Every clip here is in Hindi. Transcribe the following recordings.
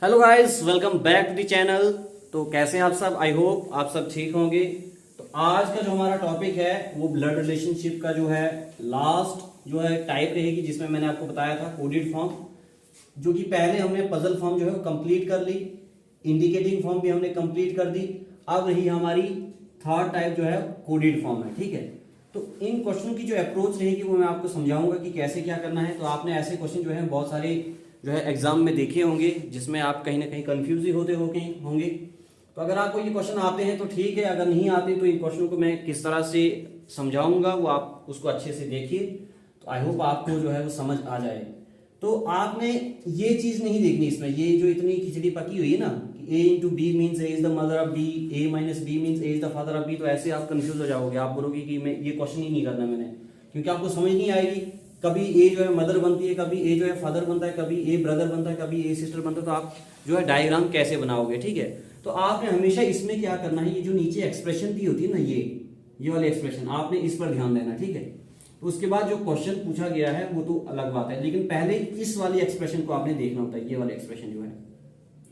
Hello guys, welcome back to the channel. तो कैसे हैं आप सब? आई होप आप सब ठीक होंगे। तो आज का जो हमारा टॉपिक है वो ब्लड रिलेशनशिप का जो है लास्ट जो है टाइप रहेगी, जिसमें मैंने आपको बताया था कोडेड फॉर्म, जो कि पहले हमने पजल फॉर्म जो है वो कंप्लीट कर ली, इंडिकेटिंग फॉर्म भी हमने कंप्लीट कर दी। अब रही हमारी थर्ड टाइप जो है कोडेड फॉर्म है। ठीक है, तो इन क्वेश्चनों की जो अप्रोच रहेगी वो मैं आपको समझाऊंगा कि कैसे क्या करना है। तो आपने ऐसे क्वेश्चन जो है बहुत सारे जो है एग्जाम में देखे होंगे, जिसमें आप कहीं ना कहीं कंफ्यूज ही होते होंगे। तो अगर आपको ये क्वेश्चन आते हैं तो ठीक है, अगर नहीं आते तो इन क्वेश्चनों को मैं किस तरह से समझाऊंगा वो आप उसको अच्छे से देखिए। तो आई होप आपको जो है वो समझ आ जाए। तो आपने ये चीज नहीं देखनी इसमें, ये जो इतनी खिचड़ी पकी हुई है ना, A into B means A is the mother of B, A minus B means A is the father of B. तो ऐसे आप कंफ्यूज हो जाओगे, आप बोलोगे कि मैं ये क्वेश्चन ही नहीं करना मैंने, क्योंकि आपको समझ नहीं आएगी। कभी ए जो है मदर बनती है, कभी ए जो है फादर बनता है, कभी ए ब्रदर बनता है, कभी ए सिस्टर बनता है। तो आप जो है डायग्राम कैसे बनाओगे? ठीक है, तो आपने हमेशा इसमें क्या करना है, ये जो नीचे एक्सप्रेशन दी होती है ना, ये वाली एक्सप्रेशन, आपने इस पर ध्यान देना। ठीक है, तो उसके बाद जो क्वेश्चन पूछा गया है वो तो अलग बात है, लेकिन पहले इस वाली एक्सप्रेशन को आपने देखना होता है। ये वाली एक्सप्रेशन जो है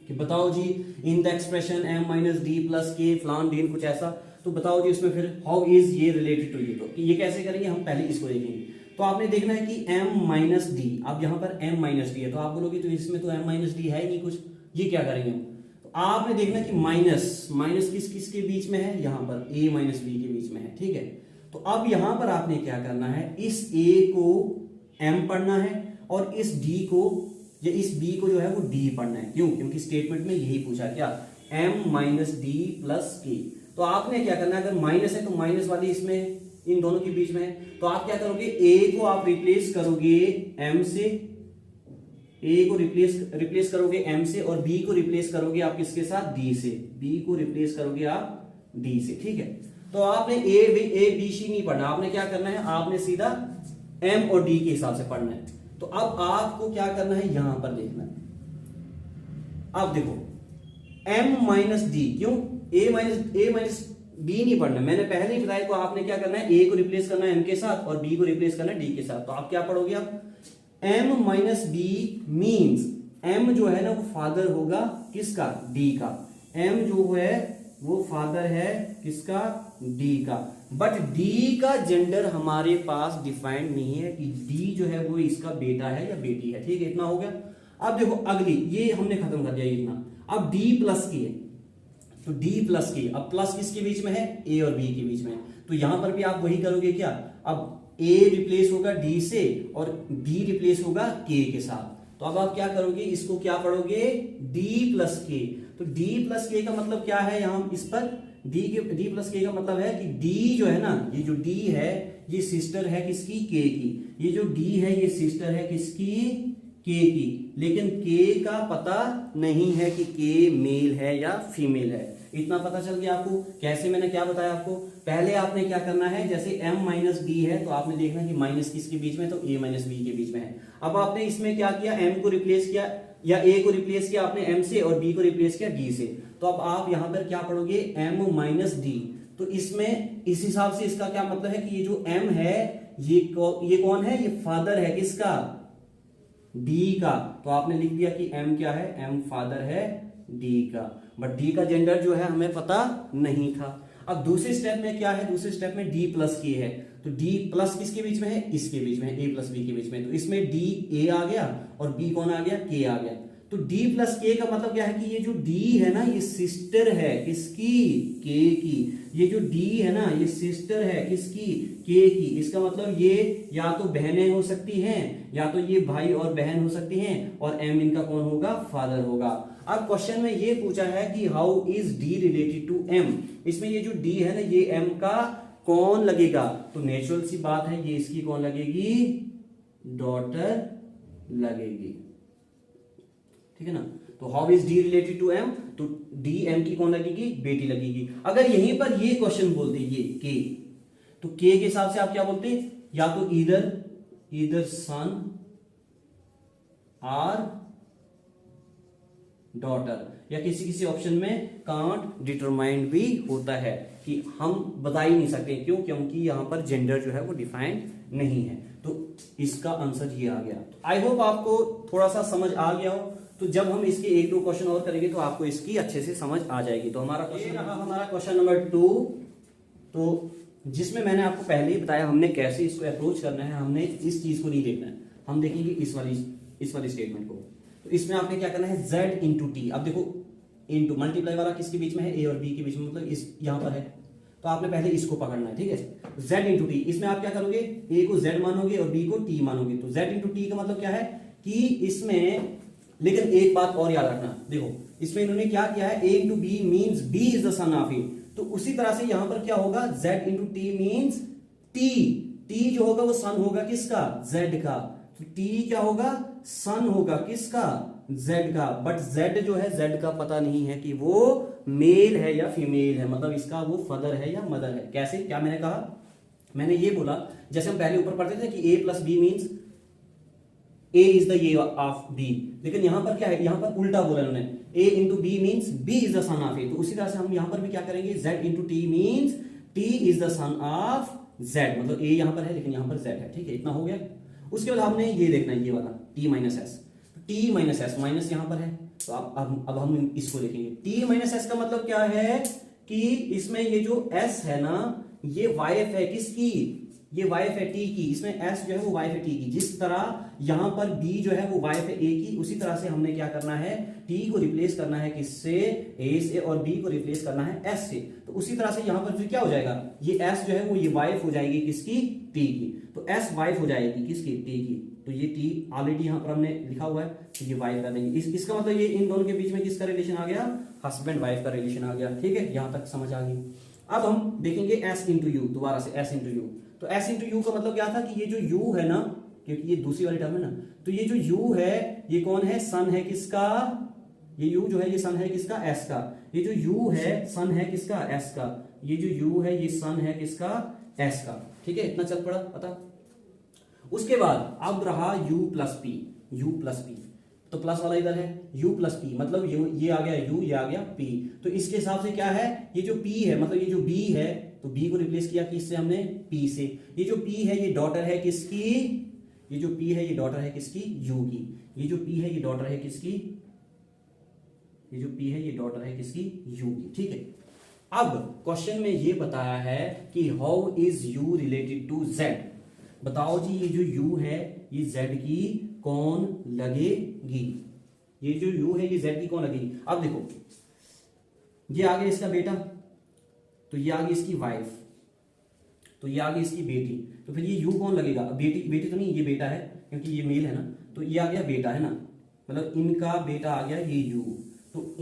कि बताओ जी in the expression m minus D plus के फलान डीन, कुछ ऐसा। तो बताओ जी उसमें फिर हाउ इज ये रिलेटेड टू ये, तो ये कैसे करेंगे हम, पहले इसको देखेंगे। तो आपने देखना है कि m माइनस डी, अब यहाँ पर m माइनस डी है, तो आप बोलोगे तो इसमें तो m माइनस डी है ही नहीं कुछ, ये क्या करेंगे हम। तो आपने देखना कि माइनस माइनस किस किस के बीच में है, यहाँ पर a माइनस बी के बीच में है। ठीक है, तो अब यहां पर आपने क्या करना है, इस a को m पढ़ना है और इस d को या इस b को जो है वो d पढ़ना है। क्यों? क्योंकि स्टेटमेंट में यही पूछा, क्या, m माइनस डी प्लस के। तो आपने क्या करना है, अगर माइनस है तो माइनस वाली इसमें इन दोनों के बीच में है, तो आप क्या करोगे, a को आप रिप्लेस करोगे m से, a को रिप्लेस करोगे m से, और b को रिप्लेस करोगे आप किसके साथ, d से। b को रिप्लेस करोगे आप d से। ठीक है, तो आपने ए बी सी नहीं पढ़ना, आपने क्या करना है, आपने सीधा m और d के हिसाब से पढ़ना है। तो अब आपको क्या करना है, यहां पर देखना है। अब देखो m माइनस डी, क्यों, a माइनस b नहीं पढ़ना, मैंने पहले ही बताया। तो आपने क्या करना है, a को रिप्लेस करना है m के साथ और b को रिप्लेस करना है d के साथ। तो आप क्या पढ़ोगे, आप m minus b means m जो है ना वो फादर होगा किसका, d का। m जो है वो फादर है किसका, d का। बट d का जेंडर हमारे पास डिफाइंड नहीं है कि d जो है वो इसका बेटा है या बेटी है। ठीक है, इतना हो गया। अब देखो अगली, ये हमने खत्म कर दिया इतना। अब d प्लस की है, तो d प्लस की, अब प्लस किसके बीच में है, a और b के बीच में है। तो यहां पर भी आप वही करोगे, क्या, अब a रिप्लेस होगा d से और b रिप्लेस होगा k के साथ। तो अब आप क्या करोगे, इसको क्या पढ़ोगे, d प्लस के। तो d प्लस के का मतलब क्या है, यहां इस पर d प्लस के का मतलब है कि d जो है ना, ये जो d है ये सिस्टर है किसकी, k की। ये जो d है ये सिस्टर है किसकी, k की। लेकिन k का पता नहीं है कि k मेल है या फीमेल है। इतना पता चल गया आपको। कैसे, मैंने क्या बताया आपको, पहले आपने क्या करना है, जैसे m माइनस डी है तो आपने देखना कि माइनस किसके बीच में, तो a माइनस बी के बीच में है। अब आपने इसमें क्या किया, m को रिप्लेस किया या a को रिप्लेस किया आपने m से, और b को रिप्लेस किया d से। तो अब आप यहां पर क्या पढ़ोगे, m माइनस डी। तो इसमें इस हिसाब से इसका क्या मतलब है कि ये जो m है ये कौन है, ये फादर है किसका, d का। तो आपने लिख दिया कि m क्या है, m फादर है d का। बट d का जेंडर जो है हमें पता नहीं था। अब दूसरे स्टेप में क्या है, दूसरे स्टेप में d प्लस की है। तो d प्लस किसके बीच में है, इसके बीच में, a प्लस बी के बीच में। तो इसमें d a आ गया और b कौन आ गया, k आ गया। तो d प्लस के का मतलब क्या है कि ये जो d है ना ये सिस्टर है किसकी, k की। ये जो d है ना ये सिस्टर है किसकी, k की। इसका मतलब ये या तो बहनें हो सकती हैं या तो ये भाई और बहन हो सकती हैं, और m इनका कौन होगा, फादर होगा। अब क्वेश्चन में ये पूछा है कि how is d related to m। इसमें ये जो d है ना ये m का कौन लगेगा, तो नेचुरल सी बात है ये इसकी कौन लगेगी, डॉटर लगेगी। ठीक है ना। तो how is D related to M, तो डी एम की कौन लगेगी, बेटी लगेगी। अगर यहीं पर ये क्वेश्चन बोलते ये के, तो के के हिसाब से आप क्या बोलते, या तो इधर सन आर डॉटर, या किसी किसी ऑप्शन में कांट डिटरमाइंड भी होता है कि हम बता ही नहीं सकते। क्यों? क्योंकि यहां पर जेंडर जो है वो डिफाइंड नहीं है। तो इसका आंसर ये आ गया। आई होप आपको थोड़ा सा समझ आ गया हो। तो जब हम इसके एक दो क्वेश्चन और करेंगे तो आपको इसकी अच्छे से समझ आ जाएगी। तो हमारा क्वेश्चन रहा हमारा क्वेश्चन नंबर 2, तो जिसमें मैंने आपको पहले ही बताया हमने कैसे इसको अप्रोच करना है। हमने इस चीज को नहीं देखना है, हम देखेंगे इस वाली स्टेटमेंट को। तो इसमें आपने क्या करना है, z इंटू टी। अब देखो इंटू मल्टीप्लाई वाला किसके बीच में है, a और b के बीच में, मतलब इस यहां पर है, तो आपने पहले इसको पकड़ना है, ठीक है। z इंटू टी, इसमें आप क्या करोगे, a को z मानोगे और b को t मानोगे। तो z इंटू टी का मतलब क्या है कि इसमें, लेकिन एक बात और याद रखना, देखो इसमें इन्होंने क्या किया है, a into B means b is the son of A. तो उसी तरह से यहां पर क्या होगा, z into T means t जो होगा वो सन होगा किसका, z का। तो t क्या होगा, सन होगा किसका, z का। बट z जो है, z का पता नहीं है कि वो मेल है या फीमेल है, मतलब इसका वो फादर है या मदर है। कैसे, क्या मैंने कहा, मैंने ये बोला जैसे हम पहले ऊपर पढ़ते थे कि a plus B means a is the ये ऑफ b, लेकिन यहां पर क्या है, यहां पर उल्टा बोला उन्होंने, a into B means b is the son of a। तो उसी तरह से हम यहां पर भी क्या करेंगे, z into T means t is the son of z, मतलब a यहां पर है लेकिन यहां पर z है, ठीक है, इतना हो गया। उसके बाद हमने ये देखना है, ये वाला t minus S, t minus S, minus यहां पर है, तो अब हम इसको देखेंगे। t माइनस एस का मतलब क्या है कि इसमें ये जो s है ना, ये वाइफ है किसकी, ये वाइफ है टी की, इसमें s जो है वो वाइफ है टी की। जिस तरह यहां पर b जो है वो वाइफ है a की, उसी तरह से हमने क्या करना है, t को रिप्लेस करना है किससे, a से, और b को रिप्लेस करना है s से। तो उसी तरह से यहां पर फिर क्या हो जाएगा, ये s जो है वो ये वाइफ हो जाएगी किसकी, t की। तो s वाइफ हो जाएगी किसकी, t की। तो ये t ऑलरेडी यहां पर हमने लिखा हुआ है, तो ये वाइफ कर देंगे। इसका मतलब ये इन दोनों के बीच में किसका रिलेशन आ गया, हस्बैंड वाइफ का रिलेशन आ गया, ठीक है, यहां तक समझ आ गई। अब हम देखेंगे s इंटू यू, दोबारा से s इंटू यू। तो s इंटू यू का मतलब क्या था कि ये जो u है ना, क्योंकि ये दूसरी वाली टर्म है ना, तो ये जो u है ये कौन है, सन है किसका, ये u जो है ये सन है किसका, s का। ये जो u है सन है किसका, s का। ये जो u है ये सन है किसका, s का, ठीक है, इतना चल पड़ा पता। उसके बाद अब रहा u plus P, u plus P, तो प्लस वाला इधर है, u प्लस पी, मतलब ये आ गया u, ये आ गया p। तो इसके हिसाब से क्या है, ये जो p है, मतलब ये जो b है, तो b को रिप्लेस किया किससे हमने, p से। ये जो p है ये डॉटर है किसकी, ये जो p है ये डॉटर है किसकी, u की। ये जो p है ये डॉटर है किसकी, ये जो p है ये डॉटर है किसकी, u की, ठीक है। अब क्वेश्चन में ये बताया है कि how is u related to z। बताओ जी, ये जो u है ये z की कौन लगेगी, ये जो u है ये z की कौन लगेगी। अब देखो ये आ गया इसका बेटा, तो ये आ गई इसकी वाइफ, तो ये आ गई इसकी बेटी, तो फिर ये u कौन लगेगा, बेटी, बेटी तो नहीं, ये बेटा है क्योंकि ये मेल है ना, तो ये आ गया बेटा है ना, मतलब इनका बेटा आ गया ये u, तो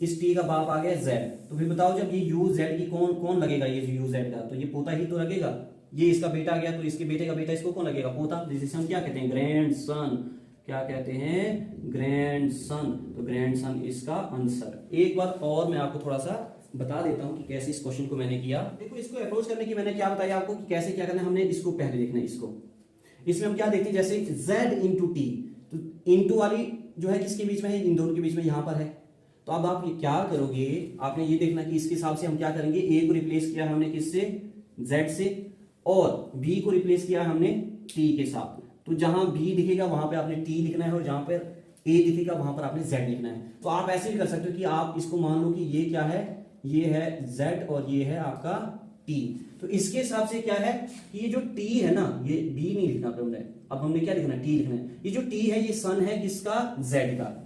इस t का बाप आ गया z। तो फिर बताओ जब ये u z की कौन कौन लगेगा, ये जो u z का, तो ये पोता ही तो लगेगा। ये इसका बेटा आ गया, तो इसके बेटे का बेटा इसको कौन लगेगा, पोता, जिसे हम क्या कहते हैं, ग्रैंड सन, क्या कहते हैं, ग्रैंड सन। तो ग्रैंड सन इसका आंसर। एक बात और मैं आपको थोड़ा सा बता देता हूं कि कैसे इस क्वेश्चन को मैंने किया। देखो इसको अप्रोच करने की मैंने क्या बताया आपको कि कैसे क्या करना है, हमने इसको पहले देखना है। इसको इसमें हम क्या देखते हैं, जैसे z इंटू टी, तो इंटू वाली जो है किसके बीच में है, इन दोनों के बीच में, यहां पर है। तो अब आप क्या करोगे, आपने ये देखना कि इसके हिसाब से हम क्या करेंगे, a को रिप्लेस किया हमने किससे, z से, और b को रिप्लेस किया हमने t के साथ। तो जहां b दिखेगा वहां पे आपने t लिखना है, और जहां पर a दिखेगा वहां पर आपने z लिखना है। तो आप ऐसे भी कर सकते हो कि आप इसको मान लो कि ये क्या है, ये है z और ये है आपका t। तो इसके हिसाब से क्या है कि ये जो t है ना, ये b नहीं लिखना हमने, अब हमने क्या लिखना है, t लिखना है। ये जो t है ये सन है किसका, z का।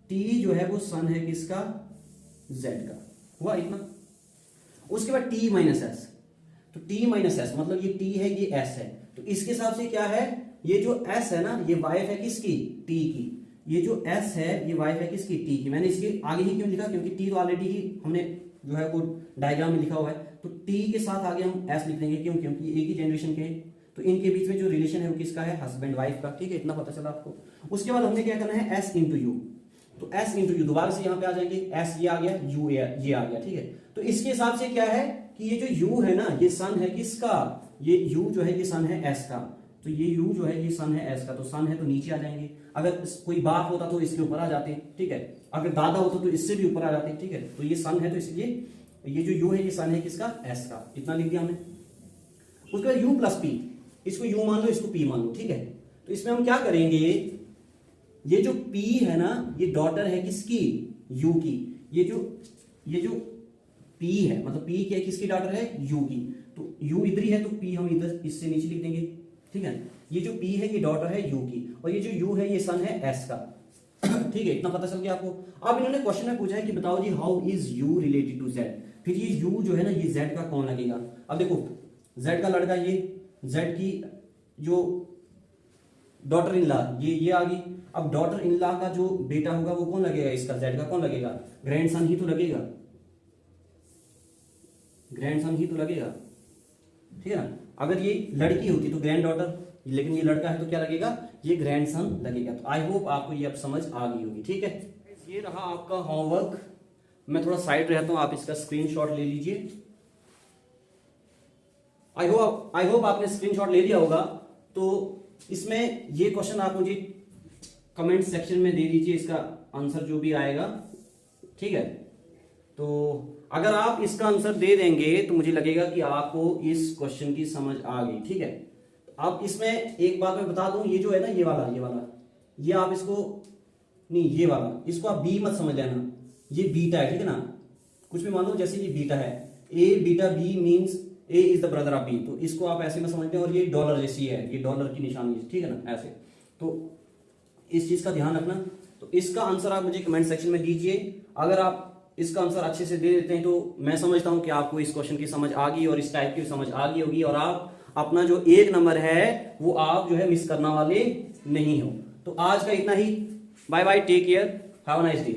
t जो है वो सन है किसका, z का, हुआ इतना। उसके बाद t माइनस एस, तो t माइनस एस मतलब ये t है ये s है, तो इसके हिसाब से क्या है, ये जो s है ना ये वाइफ है किसकी, t की। ये जो s है ये वाइफ है किसकी, t की। मैंने इसके आगे ही क्यों लिखा, क्योंकि t तो ऑलरेडी ही हमने जो है वो डायग्राम में लिखा हुआ है, तो t के साथ आगे हम s लिख देंगे, क्यों, क्योंकि एक ही जनरेशन के, तो इनके बीच में जो रिलेशन है वो किसका है, हस्बैंड वाइफ का, ठीक है, इतना पता चला आपको। उसके बाद हमने क्या करना है, s इंटू यू, तो s इंटू यू दोबारा से यहाँ पे आ जाएंगे, s ये आ गया, u ये आ गया, ठीक है। तो इसके हिसाब से क्या है कि ये जो u है ना ये सन है किसका, ये u जो है ये सन है s का, तो ये u जो है ये सन है s का, तो सन है तो नीचे आ जाएंगे। अगर कोई बाप होता तो इसके ऊपर आ जाते, ठीक है, अगर दादा होता तो इससे भी ऊपर आ जाते, ठीक है। तो ये सन है तो इसलिए ये जो u है ये सन है किसका, s का, इतना लिख दिया हमने। उसके बाद u प्लस p, इसको u मान लो इसको p मान लो, ठीक है। तो इसमें हम क्या करेंगे, ये जो P है ना, ये डॉटर है किसकी, U की। ये जो P है, मतलब P क्या है, किसकी डॉटर है, U की। तो U इधर ही है तो P हम इधर इससे नीचे लिख देंगे, ठीक है। ये जो P है ये डॉटर है U की, और ये जो U है ये सन है S का। ठीक है, इतना पता चल गया आपको। अब इन्होंने क्वेश्चन में पूछा है कि बताओ जी how is U related to Z। फिर ये U जो है ना ये Z का कौन लगेगा। अब देखो Z का लड़का ये, Z की जो डॉटर इन लॉ ये आ गई। अब डॉटर इन लॉ का जो बेटा होगा वो कौन लगेगा, इसका Z का कौन लगेगा, ग्रैंडसन ही तो लगेगा, ग्रैंडसन ही तो लगेगा, ठीक है ना। अगर ये लड़की होती तो ग्रैंड डॉटर, लेकिन ये लड़का है तो क्या लगेगा, ये ग्रैंडसन लगेगा। तो आई होप आपको ये अब समझ आ गई होगी, ठीक है। ये रहा आपका होमवर्क। मैं थोड़ा साइड रहता हूं, आप इसका स्क्रीनशॉट ले लीजिए। आई होप आपने स्क्रीनशॉट ले लिया होगा। तो इसमें ये क्वेश्चन आप मुझे कमेंट सेक्शन में दे दीजिए, इसका आंसर जो भी आएगा, ठीक है। तो अगर आप इसका आंसर दे देंगे तो मुझे लगेगा कि आपको इस क्वेश्चन की समझ आ गई, ठीक है। आप इसमें एक बात मैं बता दूं, ये जो है ना ये वाला ये आप इसको नहीं, ये वाला इसको आप बी मत समझ लेना, ये बीटा है, ठीक है ना। कुछ भी मान लो, जैसे ये बीटा है, A beta B means A is the brother of B, तो इसको आप ऐसे में समझते हैं। और ये डॉलर जैसी है, ये डॉलर की निशानी है, ठीक है ना, ऐसे। तो इस चीज का ध्यान रखना। तो इसका आंसर आप मुझे कमेंट सेक्शन में दीजिए। अगर आप इसका आंसर अच्छे से दे देते हैं तो मैं समझता हूं कि आपको इस क्वेश्चन की समझ आ गई और इस टाइप की समझ आ गई होगी, और आप अपना जो 1 नंबर है वो आप जो है मिस करने वाले नहीं हो। तो आज का इतना ही। Bye bye, take care, have a nice day.